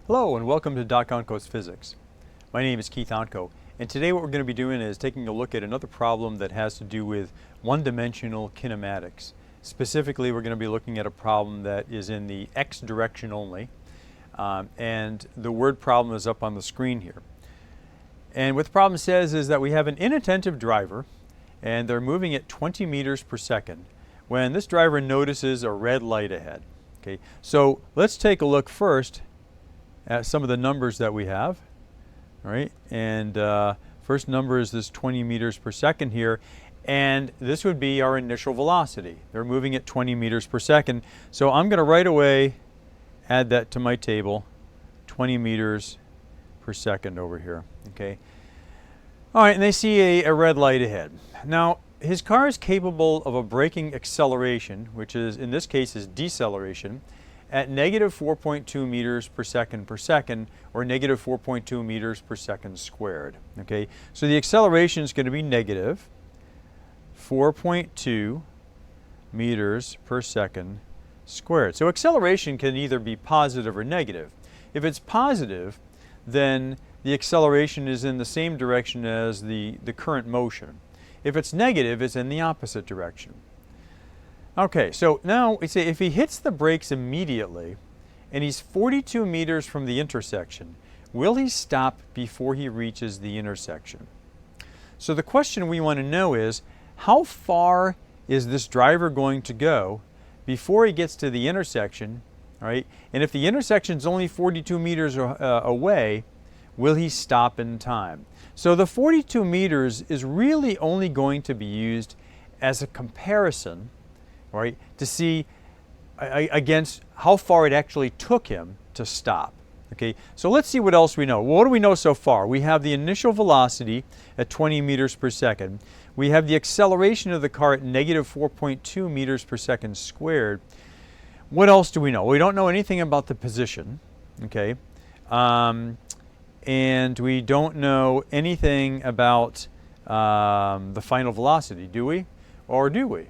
Hello and welcome to Doc Onco's Physics. My name is Keith Onco, and today what we're going to be doing is taking a look at another problem that has to do with one-dimensional kinematics. Specifically, we're going to be looking at a problem that is in the x direction only, and the word problem is up on the screen here. And what the problem says is that we have an inattentive driver, and they're moving at 20 meters per second when this driver notices a red light ahead. Okay, so let's take a look first at some of the numbers that we have. All right, and first number is this 20 meters per second here, and this would be our initial velocity. They're moving at 20 meters per second, so I'm going to right away add that to my table, 20 meters per second over here. Okay. All right, and they see a red light ahead. Now, his car is capable of a braking acceleration, which is, in this case, is deceleration, at negative 4.2 meters per second, or negative 4.2 meters per second squared. Okay, so the acceleration is going to be negative 4.2 meters per second squared. So acceleration can either be positive or negative. If it's positive, then the acceleration is in the same direction as the current motion. If it's negative, it's in the opposite direction. Okay, so now we say if he hits the brakes immediately and he's 42 meters from the intersection, will he stop before he reaches the intersection? So the question we want to know is, how far is this driver going to go before he gets to the intersection, right? And if the intersection is only 42 meters away, will he stop in time? So the 42 meters is really only going to be used as a comparison, right, to see against how far it actually took him to stop. Okay, so let's see what else we know. Well, what do we know so far? We have the initial velocity at 20 meters per second. We have the acceleration of the car at negative 4.2 meters per second squared. What else do we know? We don't know anything about the position. Okay, and we don't know anything about the final velocity, do we? Or do we?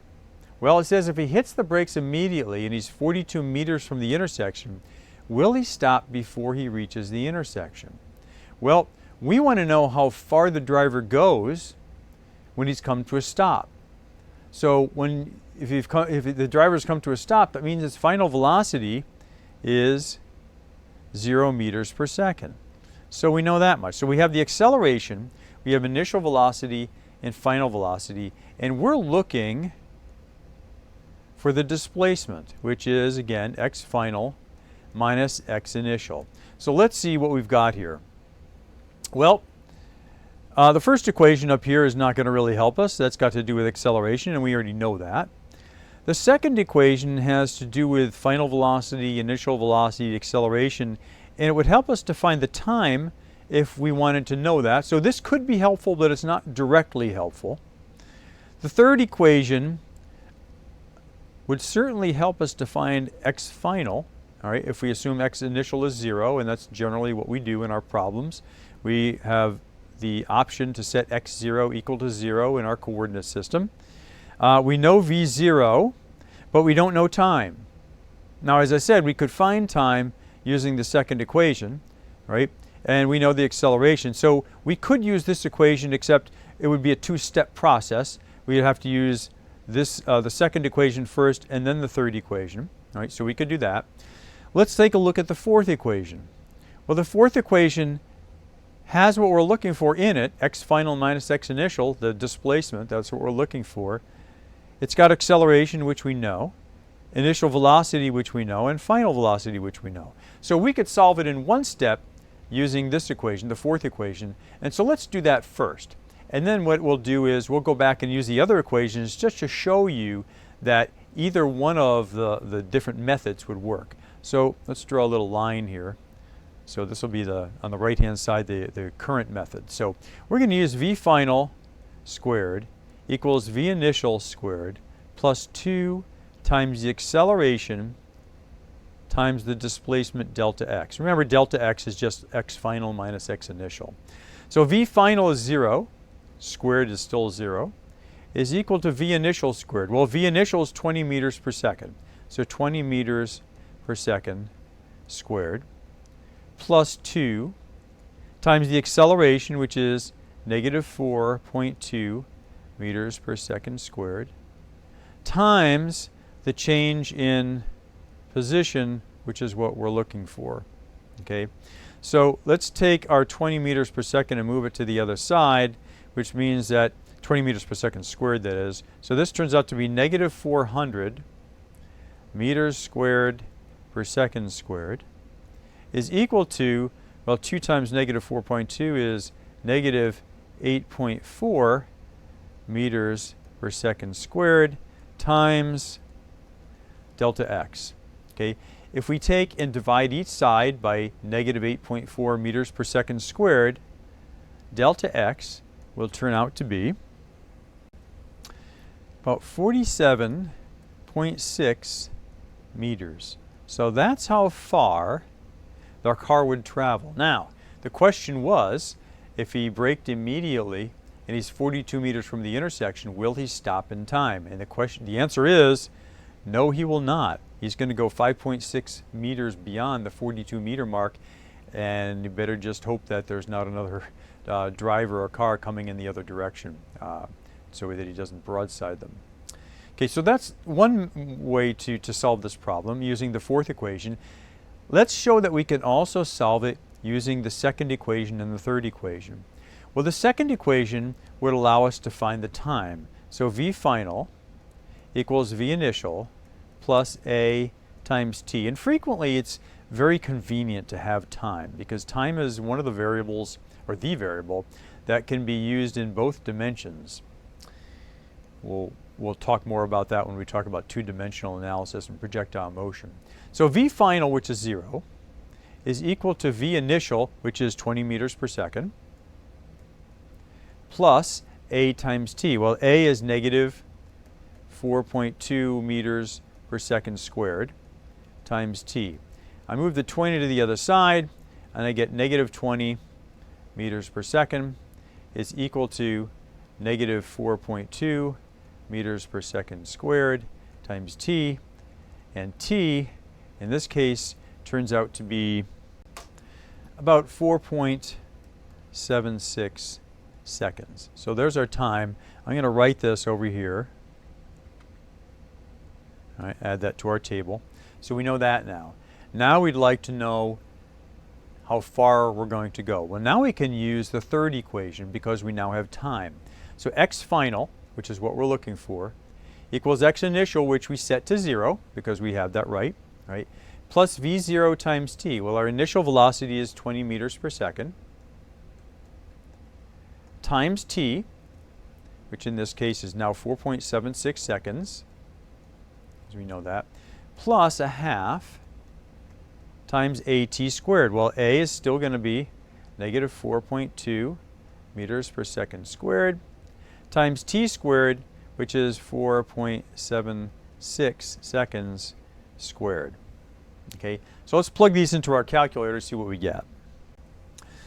Well, it says if he hits the brakes immediately and he's 42 meters from the intersection, will he stop before he reaches the intersection? Well, we want to know how far the driver goes when he's come to a stop. So if the driver's come to a stop, that means his final velocity is 0 meters per second. So we know that much. So we have the acceleration, we have initial velocity and final velocity, and we're looking for the displacement, which is, again, x final minus x initial. So let's see what we've got here. Well, the first equation up here is not going to really help us. That's got to do with acceleration, and we already know that. The second equation has to do with final velocity, initial velocity, acceleration, and it would help us to find the time if we wanted to know that. So this could be helpful, but it's not directly helpful. The third equation would certainly help us to find x final, all right, if we assume x initial is 0, and that's generally what we do in our problems. We have the option to set x0 equal to 0 in our coordinate system. We know v0, but we don't know time. Now, as I said, we could find time using the second equation, right? And we know the acceleration. So we could use this equation, except it would be a two-step process. We'd have to use this, the second equation first and then the third equation. All right, so we could do that. Let's take a look at the fourth equation. Well, the fourth equation has what we're looking for in it, x final minus x initial, the displacement, that's what we're looking for. It's got acceleration, which we know, initial velocity, which we know, and final velocity, which we know. So we could solve it in one step using this equation, the fourth equation. And so let's do that first. And then what we'll do is we'll go back and use the other equations just to show you that either one of the different methods would work. So let's draw a little line here. So this will be on the right hand side the current method. So we're going to use v final squared equals v initial squared plus 2 times the acceleration times the displacement delta x. Remember, delta x is just x final minus x initial. So v final is 0. Squared is still 0, is equal to v initial squared. Well, v initial is 20 meters per second. So 20 meters per second squared plus 2 times the acceleration, which is negative 4.2 meters per second squared, times the change in position, which is what we're looking for. Okay, so let's take our 20 meters per second and move it to the other side, which means that 20 meters per second squared, that is. So this turns out to be negative 400 meters squared per second squared is equal to, well, 2 times negative 4.2 is negative 8.4 meters per second squared times delta x. Okay, if we take and divide each side by negative 8.4 meters per second squared, delta x will turn out to be about 47.6 meters. So that's how far our car would travel. Now, the question was, if he braked immediately and he's 42 meters from the intersection, will he stop in time? And the answer is, no, he will not. He's going to go 5.6 meters beyond the 42 meter mark, and you better just hope that there's not another driver or car coming in the other direction so that he doesn't broadside them. Okay, so that's one way to solve this problem using the fourth equation. Let's show that we can also solve it using the second equation and the third equation. Well, the second equation would allow us to find the time. So V final equals V initial plus A times T. And frequently it's very convenient to have time because time is one of the variables, or the variable, that can be used in both dimensions. We'll talk more about that when we talk about two-dimensional analysis and projectile motion. So V final, which is 0, is equal to V initial, which is 20 meters per second, plus A times T. Well, A is negative 4.2 meters per second squared times T. I move the 20 to the other side, and I get negative 20 meters per second is equal to negative 4.2 meters per second squared times T. And T, in this case, turns out to be about 4.76 seconds. So there's our time. I'm going to write this over here. All right, add that to our table. So we know that now. Now we'd like to know how far we're going to go. Well, now we can use the third equation because we now have time. So x final, which is what we're looking for, equals x initial, which we set to 0 because we have that right, plus v0 times t. Well, our initial velocity is 20 meters per second, times t, which in this case is now 4.76 seconds, as we know that, plus a half times at squared. Well, a is still going to be negative 4.2 meters per second squared, times t squared, which is 4.76 seconds squared. Okay, so let's plug these into our calculator to see what we get.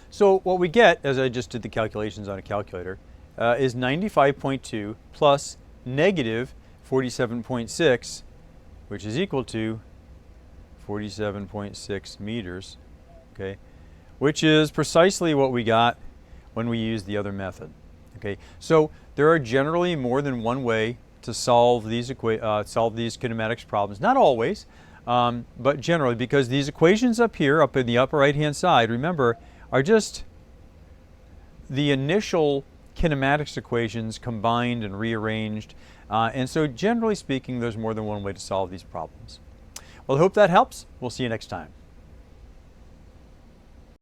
So what we get, as I just did the calculations on a calculator, is 95.2 plus negative 47.6, which is equal to 47.6 meters, okay, which is precisely what we got when we used the other method. Okay, so there are generally more than one way to solve these kinematics problems. Not always, but generally, because these equations up here, up in the upper right-hand side, remember, are just the initial kinematics equations combined and rearranged. And so generally speaking, there's more than one way to solve these problems. Well, I hope that helps. We'll see you next time.